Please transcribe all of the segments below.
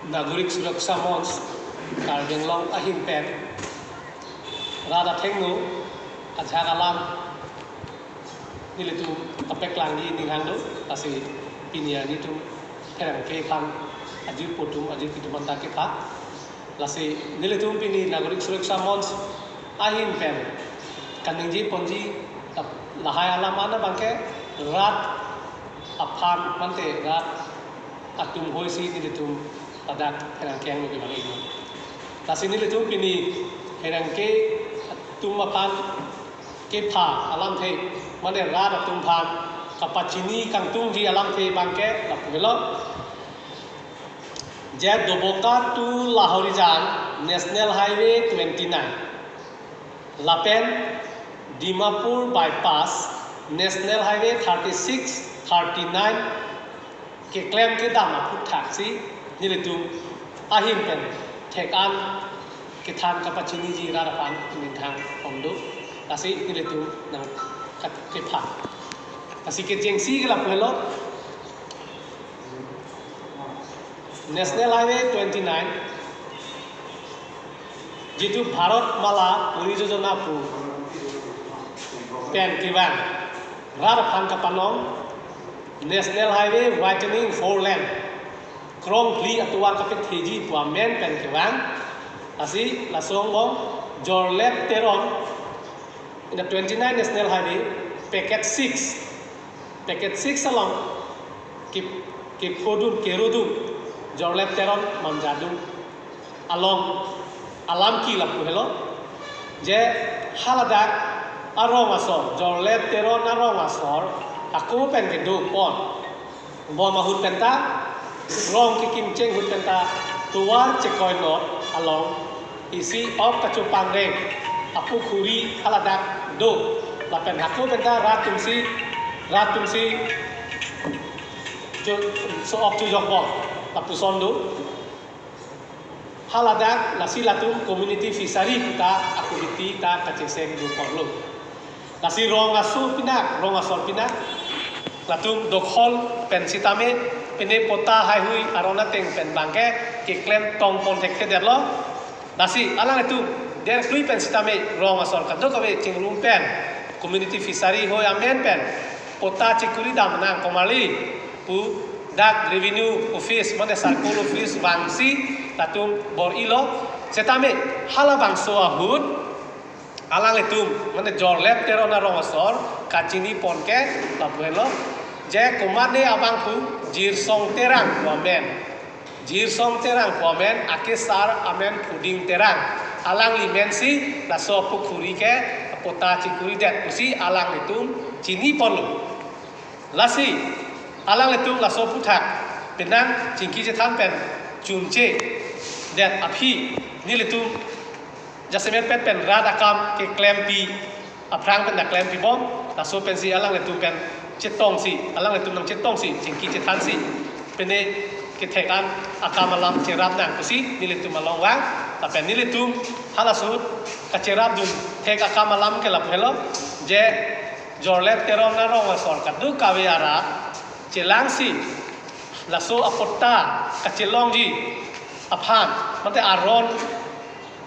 Nagorik Suraksa Mons Karbenglong Ahin Pen Rada Tengno Ajagalam Nilitu Tapek Langi Nihando Asi Pinia Nitu Perang Kepan Ajir Potum Ajir Pitumanta Kepa Lasi Nilitu Pini Nagorik Suraksa Mons Ahin Pen Kaningji Ponji Lahai Alam Ana Bangke Rat Apam Mante Rat Atum Hoisi Nilitu Padak herangkeng lebih banyak ini. Tapi ini letu pini herangke tumapan kepa alam the mana rada tumpan kapacini kangtung di alam the bangke lapelo. Jet Doboka to Lahorijan National Highway 29, Lapen Dimapur Bypass National Highway 36, 39 ke klaim ke dama put taxi Nilitum Ahim Pen Tekan Ketan Kapacini Ji Rarapan Nintang Ondo Kasi Nilitum Nang Kepa Kasi Kejengsi Gelap Hello National Highway 29 Jitu Bharat Mala Puri Jojona Pu Pen Kivan Rarapan Kapanong National Highway widening 4 lane Krong Pli Atuan Kapit Heji Puamen Pen Kivan Asi Lasong Bong Jorlet Teron in the 29 National Highway Packet 6 along Kip Kodun Kerudun Jorlet Teron Mamjadun along Alam Ki Lapu Hello Je Haladak Arong Asor Jorlet Teron Arong Asor Aku Pen Kedu Pon Bo Mahut Penta Rong Kikim Cheng Hut Penta Tuar Cekoy Not along Isi of Kacupang Reng Aku Kuri Haladak Do Lapen Haku Penta Ratumsi So of Tujokbong Lapu Sondo Haladak Lasi Latum Community Fishery Puta Aku Biti Ta Kaceseng Dupong Lu Lasi Rong Asu Pinak Rong Asol Pinak Latum Dokhol Pensitame Pene Pota Hai Hui Arona Teng Pen Bangke Kiklem Tong Kontek Derlo Lasi Alang itu Der Klui Pensitame Rong Asol Kadok Kawe Cingrum Pen Community Fishery Hoi Amen Pen Pota Cikuri Damanang Komali Pu Dak Revenue Office Mane Sarkol Office Bangsi Latum Bor Ilo Setame Hala Bangso Ahud Alang itu Mane Jorlep Terona Rong Asol Kacini Ponke Lapuelo Je Kumane Abangku Jir Song Terang Wamen Jir Song Terang Wamen Akesar Amen Puding Terang Alang Limensi Laso Pukuri ke Pota Cikuri Det Usi Alang itu Cini Polu Lasi Alang itu Laso Putak Penang Cingki Jetan Pen Junce Det Api Nil itu Jasemen Pen Radakam Ke Klempi Aprang Pen Na Klempi Bom Laso Pensi Alang itu Pen Cetong si Alang itu Nang Cetong si Cingki Jetan si Pene Ketekan Akamalam Cerap Nang Kusi Nil itu Malongwang Tapi nil itu Halasut Kacerap Dun Tek Akamalam Ke Lapelo Je Jorlet Terom Narong Asor Kadu Kawe Ara Celang si Laso Apota Kacelong ji Aphan Mante Aron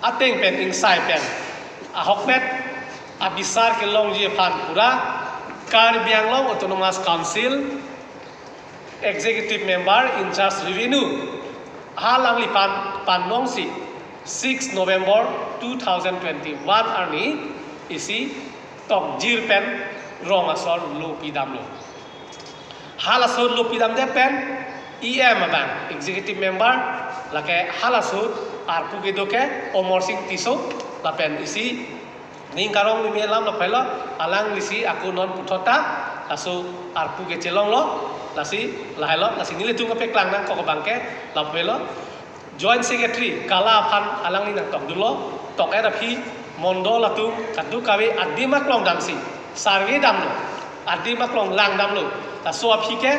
Ateng Pen Inside Pen Ahokpet Abisar Kelong ji Aphan Pura Karbiang Long Autonomous Council Executive Member in Charge Revenue Halang Lipan Panong si 6 November 2021 Arni Isi Tok Jir Pen Rong Asol Lupi Damlo Halasud Lupi Dam De Pen EM Abang Executive Member Lake Halasud Arpu Gedoke Omor Sing Tiso Lapen Isi Ning Karong Mimelam Lapela Alang Lisi Aku Non Putota Lasu Arpu Gecelong Lo Lasi Lahelo Lasi Nile Tunga Peklang Nang Koko Bangke Lapelo Joint Secretary Kala Pan Alang Nang Tok Dulo Tok Erapi Mondo Latu Kadu Kawe Adi Maklong Damsi Sarwe Damlo Adi Maklong Lang Damlo Laso Apike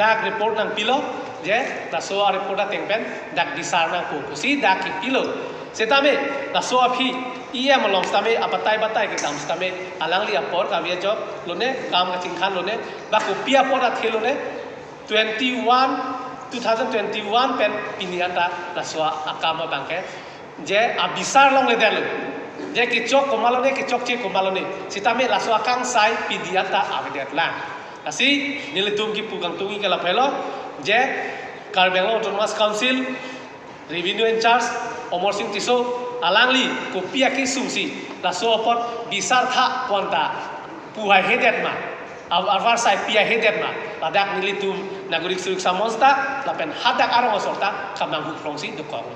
Dak Report Nang Pilo Je Laso Report Tengpen Dak Disar Nang Kusi Dak Pilo Setame Laso Api Iya melong stame apatai-batai ke kam stame alang li apor kawia job lone kam ka cingkhan lone baku pia pora the lone 21 2021 pen piniata la soa akama bangke je abisar long le delu je kicok komalone kicok ce komalone sitame la soa kang sai pidiata abedet la asi nilitum ki pugang tungi kala phelo je Karbela Autonomous Council Revenue in Charge Omor Singh Tiso alangli kopia ki sumsi la soa pot bisar tha kwanta puhai hedet ma avar sai pia hedet ma ladak nilitum nagurik suriksa monsta lapen hadak arong asorta kamang hukrongsi dokong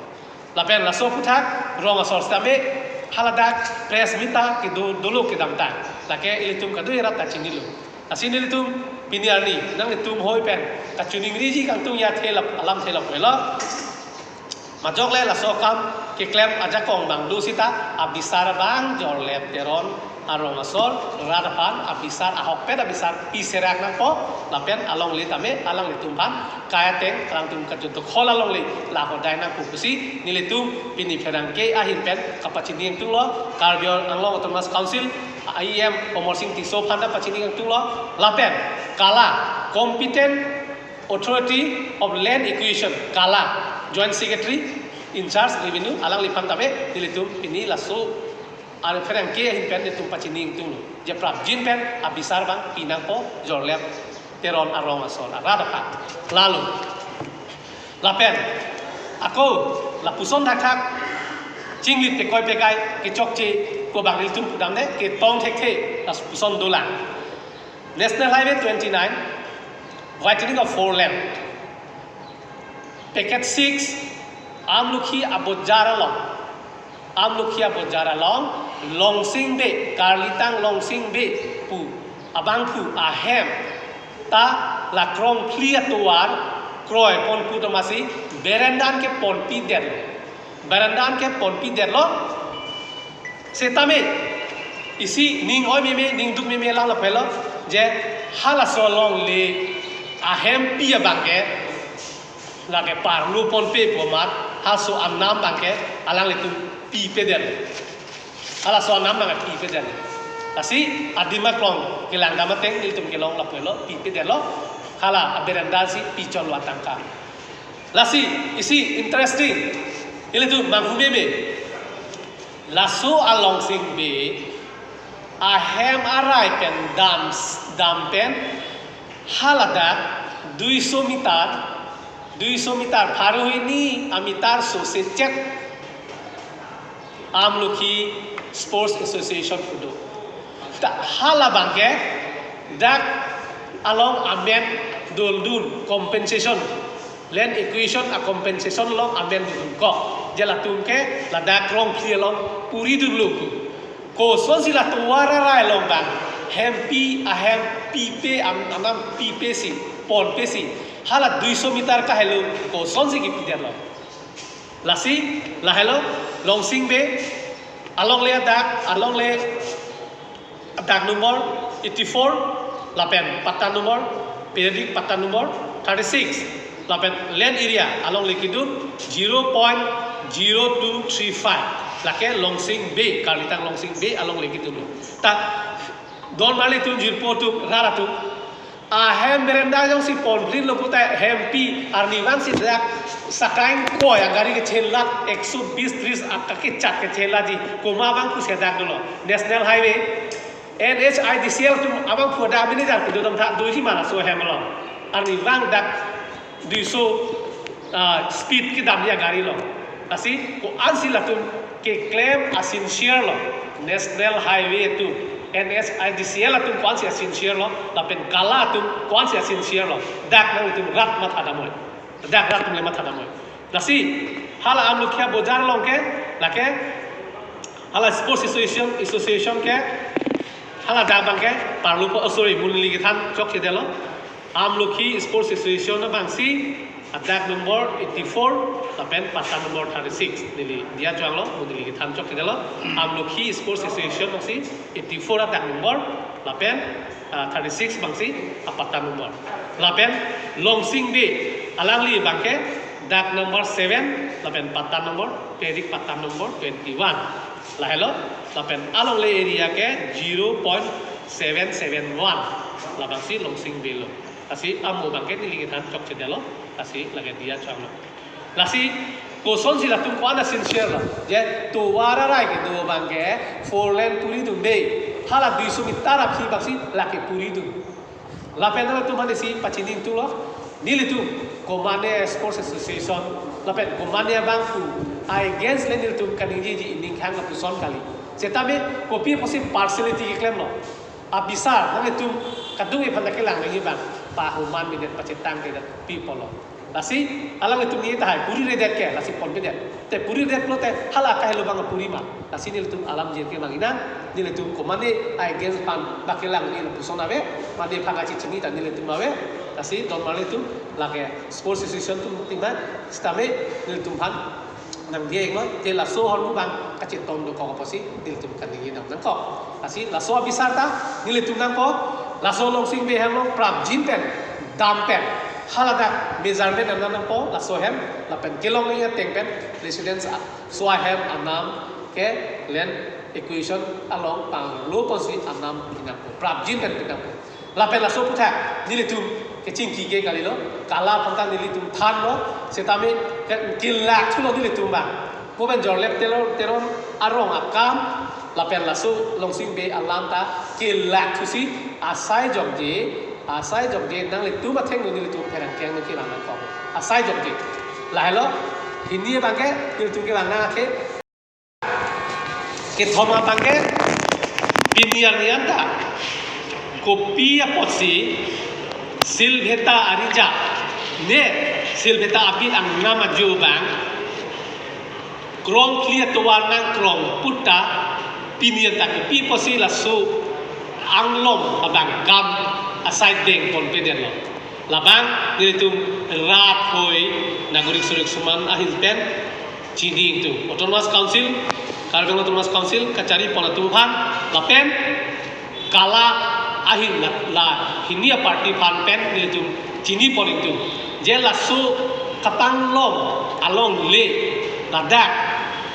lapen la so puthak rong asorta me haladak press mita ki dolo ki damta lake ilitum kadu era tachinilu asinilitum piniarni nang litum hoi pen kachuning riji kang tung ya thelap alam thelap wela majok le la so kam ki klem aja kong bang du sita abisar bang jor lep teron arong asol radapan abisar ahok pet abisar piserak nang po lapen along li tame alang litum pan kaya teng alang tum kajuntuk hol along li la ho dai nang pupusi nilitum pini ferang ke ahin pen kapacini yang tung lo Karbiol Anglo Autonomous Council IEM Omor Singh Tiso phanda pachini yang tung lo lapen kala Competent Authority of Land Acquisition kala Joint Secretary in charge revenue alang lipang tame nilitum pini laso ada ferang ke hin pen itu pacining tung je prap jin pen abisar bang pinang po jorlep teron arong asol rada pak lalu lapen aku lapuson thak jinglit pe koi pe kai ke chok che ko bang nil tum pudam ne ke tong thek the lapuson dola National Highway 29 widening of 4 lane packet 6 amlukhi abojara long amlukhia bojara long longsing be karlitang longsing be pu abang pu ahem ta la krong clear tuar kroy pon pu tomasi berandan ke pon pi der berandan ke pon pi der lo setame isi ning oi me ning duk me lang la pelo je hala so long le ahem pi abangke la ke parlu pon pe pomat haso amnam bangke alang le tu pi pedel ala so nam nang pi pedel kasi adima klong kilang dama teng nilitum kilong la pelo pi pedel lo kala aberanda si pi chol watangka lasi isi interesting ilitu manghume be laso along sing be ahem arai pen dam pen halada 200 meter paru ini amitar so se check Amlukhi Sports Association kudo ta hala bangke dak along amen dul compensation land acquisition a compensation long amen dul ko jala tumke la dak long clear long puri dulu ko son sila tuara rai long bang hempi ahem pipe anam pipe si pon pesi hala 200 meter ka hello ko son si ki pider lo lasi la hello longsing be along le dak number 84 lapen patan number periodic patan number 36 lapen land area along le kidun 0.0235 lake longsing be kalitang longsing be along le kidun ta don mali tu jirpo tu rara tu ahem berenda jong si pon brin lo puta hempi arniwan si dak sakain ko yang gari ke chelak 120 30 akake chat ke chela ji koma bang ku sedak dolo National Highway NHIDCL tu abang phoda bini jar ku dom tha doi mana so hemlo arniwan dak 200 speed ki dam ya gari lo asi ko ansi latum ke claim asin share lo National Highway tu NHIDCL atum kwan si asin share lo lapen kala atum kwan si asin share lo dak nang atum rat mat adamoy dak rat le mat adamoy nasi hala amlukhia bojar long ke lake hala sports association ke hala dak bang ke parlu ko sorry munli ke than chok ke delo amlukhi sports association na bang si adak number 84 lapen patan number 36 nili dia chang lo munli ke than chok ke delo amlukhi sports association bang si 84 adak number lapen 36 bang si apatan number lapen longsing be alangli bang ke dak number 7 lapen patan number perik patan number 21 la hello lapen along le area ke 0.771 labang si longsing be lo Asi amo bangket ni ligitan chok cedelo asi lagi dia changlo. Lasi koson sila tum kuana sincere la. Je tu wara rai ke do bangke four lane puri dum be. Hala 200 mitara phi baksi laki puri dum. La pena tu mane si pachinin tu lo. Nili tu Komane Sports Association la pen Komane bangku against lenil tu kaniji ji ning hang up son kali. Setabe kopi posi partiality ke claim lo. Abisar nang tu kadung e phanda ke lang ngi bang. Pa human bidet pacetang ke people lo. Lasi alang itu ni tahai puri redet ke lasi pon bidet. Te puri redet lo te hala ka helo bang puri ma. Lasi nil tu alam jir ke mangina nil tu Komane against pan bakelang nil puson ave made phanga chi chini ta nil tu mawe. Lasi don male tu lage sports association tu tingma stame nil tu pan nang dia ikma te la so hon bang kacit tom do ko posi nil tu kan ni nang ko. Lasi la so abisar ta nil tu nang ko la so long sing be hem lo prap jin pen dam pen halada measurement anam po la so hem la pen kilong ni teng pen residence so I have anam ke len equation along pang low posi anam pinang po prap jin pen pinang po la pen la so putha nil tu ke chingki ke kali lo kala phanta nil tu than lo setame kilak chulo nil tu ba ko ben jorlep teron arong akam la pen la so long sing be alam ta kilak thusi asai jogje nang le tu ba theng no nil tu pherang kyang no ki bang ko asai jogje la hello hindi bangke nil tu ke bang na ke thoma bangke pinian nianda kopi aposi silveta arija ne silveta api ang nama jo bang krong clear to warnang krong putta pinian ta kopi posi la so anglom abang gam aside deng confident lo labang nilitum rat hoi nagorik surik suman ahin pen chini itu autonomous council Kargang autonomous council kacari ponatuhan lapen kala ahin la hinia party pan pen nilitum chini poling tu je lasso kapang lom along le ladak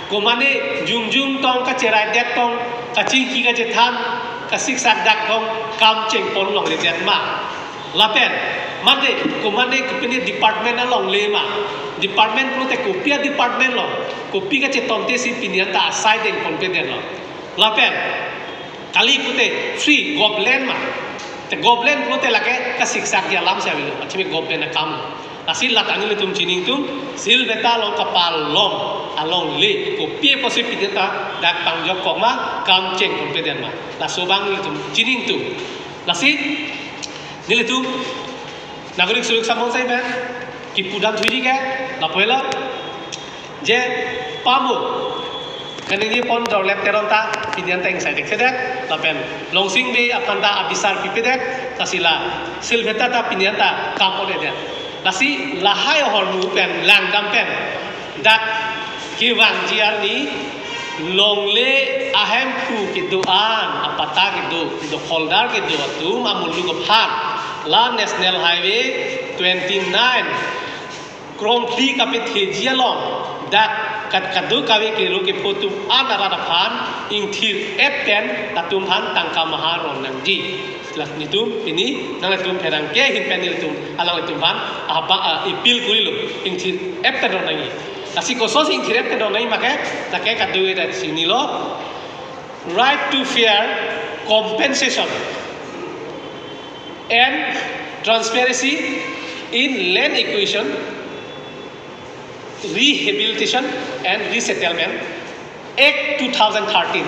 komane jungjung tong kacerai dek tong kacing ki ka jethan kasik sadak tong kam cheng pon long le jet ma lapen mate komane company department along le ma department pro te kopia department lo kopi ka cheton te si pinian ta asai deng confident lo lapen kali pute free goblen ma te goblen pro te lake kasik sak ya lam sa bilo achime goblen kam asil la tangile tum chining tum sil beta long kapal lom along le kopi posi pinian ta dak pang jok kok ma kam cheng confident ma la sobang ni tum chining tum lasi nile tum nagorik surik samong sai ben ki pudam thuri ke la poila je pamu kanini pon dor lep teronta pinian teng sai dek sedek la pen longsing be apanda abisar pipedek kasila silveta ta pinian ta kamole de lasi lahai hornu pen langdam pen dak ki wang jiar ni longle ahem khu ki duan apata ki do holdar ki do tum amulu ko phan la national highway 29 krong thi kapit hejialom dak kat kadu kawe ke ro ke photum anara da phan ing thir epen tatum han tangka maharon nangji lak nitum ini nang tum perang ke hin penil tum alang tum han apa ipil kurilo ing thir epen nangi kasi ko sos ing thir epen nangi make take kadu da sinilo right to fair compensation and transparency in land acquisition, rehabilitation and resettlement Act 2013.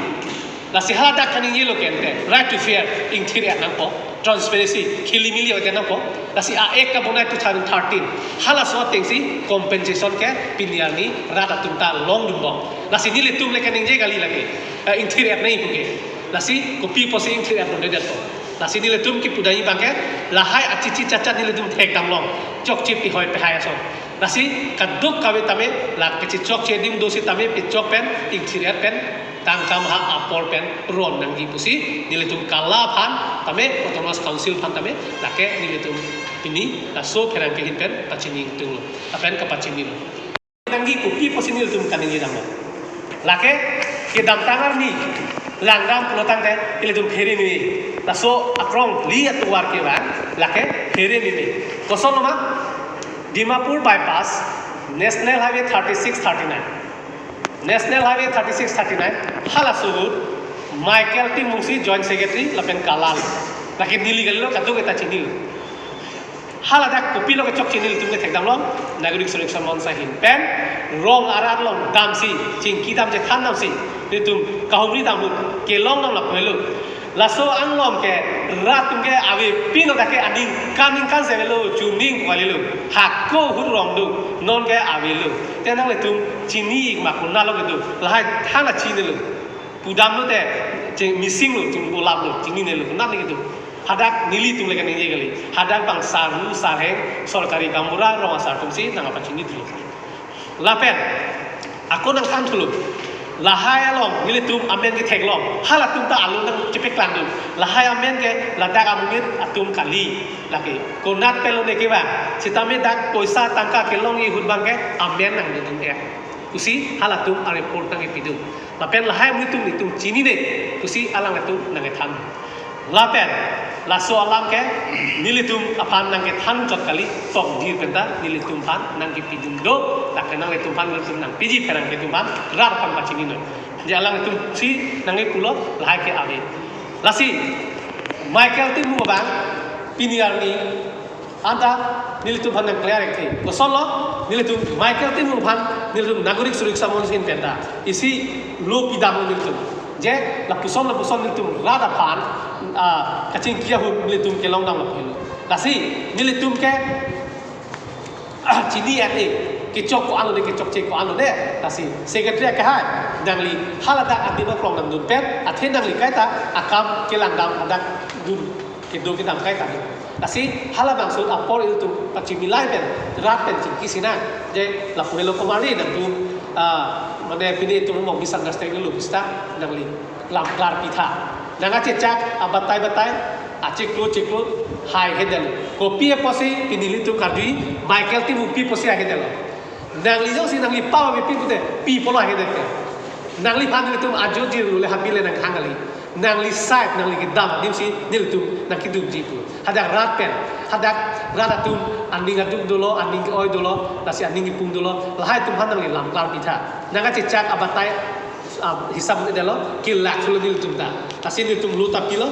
Nasi halada kaning yelo kente right to fair in thiri anang po transparency khilimili ote nang po nasi a ek ka bonai 2013 hala so tengsi compensation ke piniani rata tumta long dumbo nasi nile tum le kaning je gali lage in thiri at nei puge nasi kopi posi in thiri at bonde dato nasi nile tum ki pudai bangke lahai acici cacat nile tum thek damlong chok chip pi hoi pe hai aso nasi kaduk kawe tame la keci chok chedim dosi tame pi chok pen ing thiri at pen tangkam ha apor pen ron nanggi pusi nile tum kala phan tame autonomous council phan tame lake nile tum pini la so pherang ke hin pen pachining tung apen ka pachini nanggi kopi posi nile tum kaningi dam lake ke dam tangar ni langdam pulotang te nile tum pheri ni laso akrong li atuar ke ba lake here ni kosol nama Dimapur bypass National Highway 3639 National Highway 3639 hala subut Michael T Mungsi Joint Secretary lapen kalal lake nili galilo kadu kita chinil hala dak kopi lo ke chok chinil tum ke thekdam long nagorik sureksha monsa hin pen rong arar long dam si chingki dam je khan dam si ni tum kahumri dam ke long long la pelu laso ang lom ke rat tum ke ave pino dake aning kaning kan se lo chuning walilo hakko hu rong du non ke ave lo tenang le tum chini ik ma kunna lo ke du lahai thana chinil pudam lo te missing lo tum bolap lo chini ne lo na ni ke du hadak nili tum le ke ni gali hadak bang saru sarheng sorkari kamura rong asar tum si nang apa chini dulu lapen aku nang kan dulu lahai along nili tum amen ke thek long hala tum ta alu nang chepek lang du lahai amen ke ladak amungit atum kali laki konat pelo ne ke ba sitame dak poisa tangka ke long i hud bang ke amen nang tum e usi hala tum a report nang pidu lapen lahai mu tum chini ne usi alang tum nang than lapen laso alam ke nilitum apan nang ke than jot kali tok dir penta nilitum pan nang ke pidum do tak nang litum pan nilitum nang piji perang ke tuman rar pan pacini no jalang itu si nang ke pulo lahai ke ave lasi Michael T mu bang piniar ni anda nilitum pan nang clear ke kosolo nilitum Michael T mu pan nilitum nagorik sureksha monsin penta isi lo pidam nilitum je la puson nilitum rada pan kacing kia hu nilitum ke long dang la pelu lasi nilitum ke chini ane ke chok ko anu de ke chok che ko anu de lasi secretary ke hai dangli halada adima klong dam dun pet athen dangli kai ta akam ke lang dam adak dun ke do ke dam kai ta lasi hala bang sud apor itu pachimi lai pen rat pen chingki sina je la puelo komari dam tu mane pini itu mo bisa understand lu bisa dangli lam klar pitha nanga cecak abatai aciklo hai hedel kopi posi pinili tu kardi Michael T mupi posi hedel nangli jo si nangli pawa pi pute pi polo hedel nangli pan itu ajo ji rule habile nang hangali nangli side nangli gedam dim si nil tu nang kidum jipu hadak rapen hadak radatum aning aduk dolo aning oi dolo nasi aning ipung dolo lahai tum hanangli lam klar pitha nanga cecak abatai hisab ni dalo kilak fulo nil tumta kasi nil tum luta pilo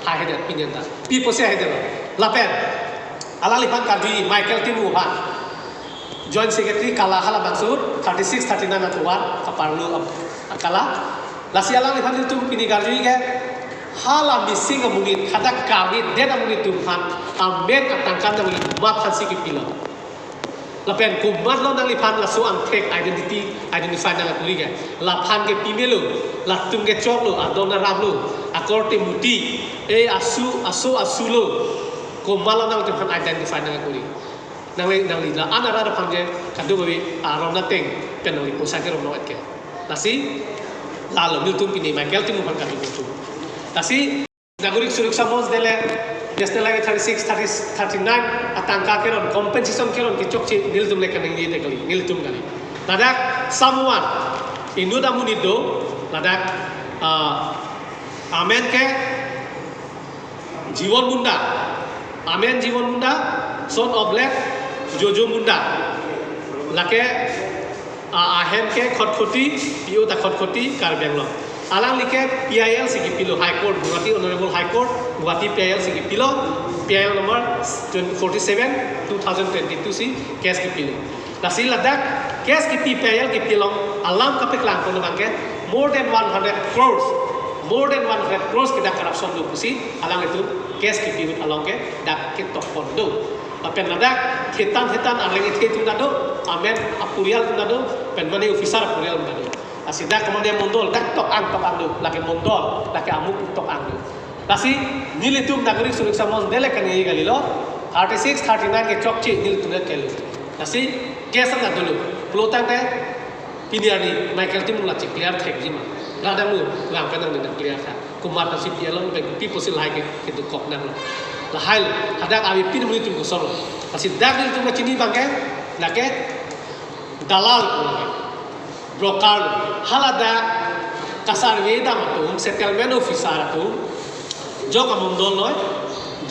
hai hedet pinenta pi posi hedet lapen alali pan karji Michael T mu pan Joint Secretary kala hala bangsur 36 39 atuar kaparlu kala lasi alali pan nil tum pini karji ke hala missing amunit hadak kawi den amunit tum pan amen atangkan amunit mat hansi ki pilo lapen kumat lo nang lipan lasu ang tek identify nang akuli ke lapan ke pimelu latung ke chok lo adona ram lo akor te muti asu lo kumala nang lipan identify nang akuli nang li la anara ra pangje kadu babi arom na teng pen nang lipo sa ke rom no ke lasi lalo niltum pini Michael T mu pan kadu tu lasi nagorik sureksha mons dele National Highway 36, 39 atangka keron compensation keron kicok ci nilitum lekan yang dia kali nilitum kali ladak someone indu damu nido ladak amen ke jiwon bunda amen jiwon bunda son oblet jojo bunda lake ahem ke khotkhoti pio ta khotkhoti karbenglo alang like PIL sigi pilo High Court Guwahati Honorable High Court Guwahati PIL sigi pilo PIL number 47 2022 si case ki pilo lasi ladak case ki PIL ki pilo alam kapek lang kono bangke more than 100 crores kita corruption do pusi alang itu case ki pilo along ke dak ke tokon do apen ladak hetan alang itu tu nado amen apurial tu nado pen mani officer apurial nado asida kemudian mondol dak tok ang do laki mondol laki amuk tok ang do lasi nilitum nagorik sureksha mons dele kan ye galilo 36 39 ke chokchi nilitum kelo lasi kesa na dulu pelotang te piniani Michael T mula cik clear thek jima radamu ngam kan nang clear tha kumar nasi pialo pe pi posil hai ke tu kok nang la hal hadak awi pin nilitum ko solo lasi dak nilitum ka chini bangke lake dalal broker halada kasar weda matu settlement officer tu jok among dol noi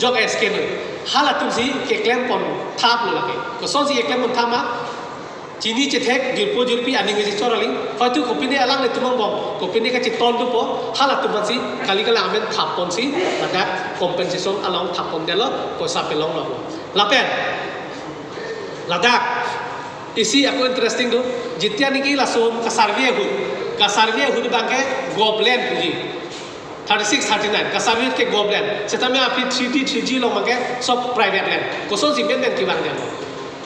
jok SK noi hala tum si ke claim pon thap lo lake ko son si ke claim pon thama chini che thek jurpi ani ngi chorali fatu kopini alang le tumang bom kopini ka chiton tu po hala tum si kali kala amen thap pon si ada compensation along thap pon delo ko sa pelong lo lapen ladak isi aku interesting tu jitian niki langsung ka survey hu bangke goblen puji 36 39 ka survey ke goblen setame api 3G long bangke sob private land ko son si ben ki bang delo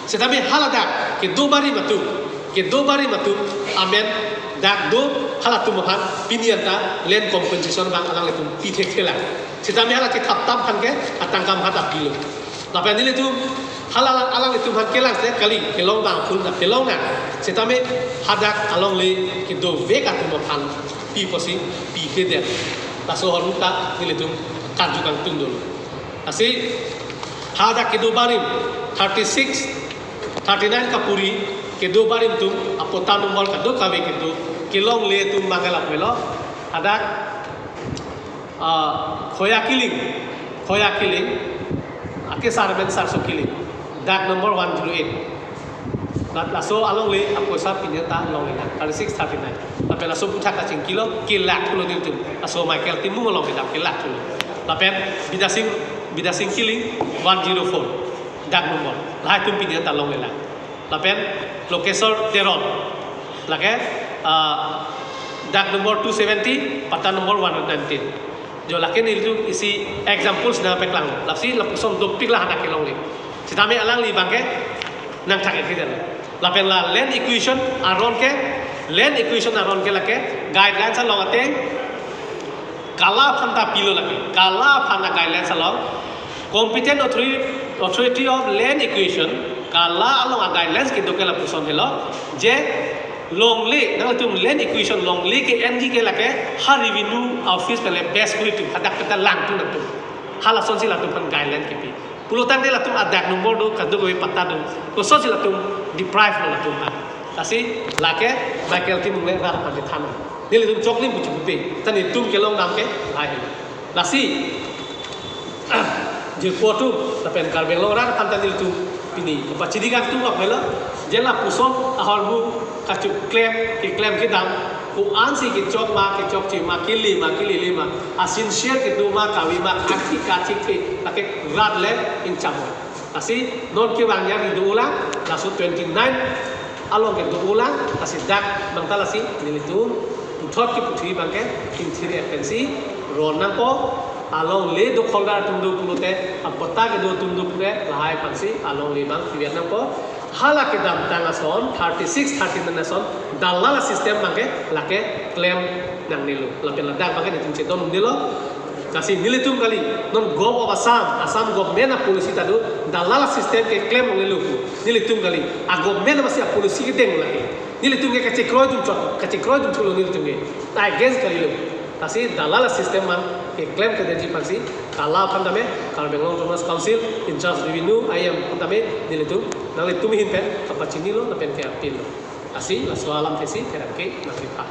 setame halada ke do bari matu amen dak do halatu mohan pinianta land compensation bang alang letum pithek thela setame hala ke thap phan ke atangkam hata pilo lapen ni letum halal alang itu han kelang se kali kelong bang phul na kelong na setame hadak along le ki do vek atu mo phan pi posi pi ke der taso haruta niletum kanjukan tundul asi hadak ke do barim 36 39 kapuri ke do barim tum apota nomor ka do kawe ke do kelong le tum mangala pelo hadak khoya killing ake sarben sarso killing dak number 108 laso along le apo sa pinyata long le 36 39 lapen laso puthak ka kilo kilak kulo nitum aso Michael timu long le dak kilak kulo lapen bidasing killing 104 dak number lai tum pinyata long le la lapen location teron lake dak number 270 pata number 119 jo lake ni itu isi examples na peklang lapsi lapusom dopik lah anak long le Sitame alang li bangke nang thak ekhidan lapen la land equation aron ke lake guidelines along ate kala phanta pilo lake kala phana guidelines along competent authority of land equation kala along guidelines ke dokela puson helo je longli nang tum land equation longli ke NG ke lake ha revenue office pele best quality hadak peta lang tu nak tu hala son sila tu pan guideline ke pi pulutan dia latung adak nomor do kadu go patta do ko so sila tum deprive lo latung ha tasi lake Michael tim le ra pan de than ni le tum choklim buchu pe tani tum ke long nam ke lai lasi je ko tu tapen karbel lo ra pan tani tu pini pa chidigan tu ngak mela jela puson ahor bu kachu claim ke dam ko ansi ke chok chi ma kili lima asin share ke du ma kawi ma akhi ka chi ke take rat le in chamo asi non ke bang ya ridula lasu 29 along ke dula asi dak bangtala si nilitu uthot ki puthi bangke in thire agency rona ko along le do khonda tundu pulute apota ke do tundu pule lahai pansi along le bang vietnam ko hala ke dam tanga son 36 39 son dalala system bangke lake claim nang nilu lapen ladak bangke nitum che don nilo kasi nilitum kali non go of Assam government policy tadu dalala system ke claim nilu nilitum kali a government masih policy ke deng lagi nilitum ke kache kroidum chulo nilitum ke ta against kali lu kasi dalala system man ke claim ke deji pansi kala pandame Karbengong Thomas Council in charge revenue IM pandame nilitum nang litum hin pen kapachini lo lapen ke apil asi la soalam tesi terake nakripa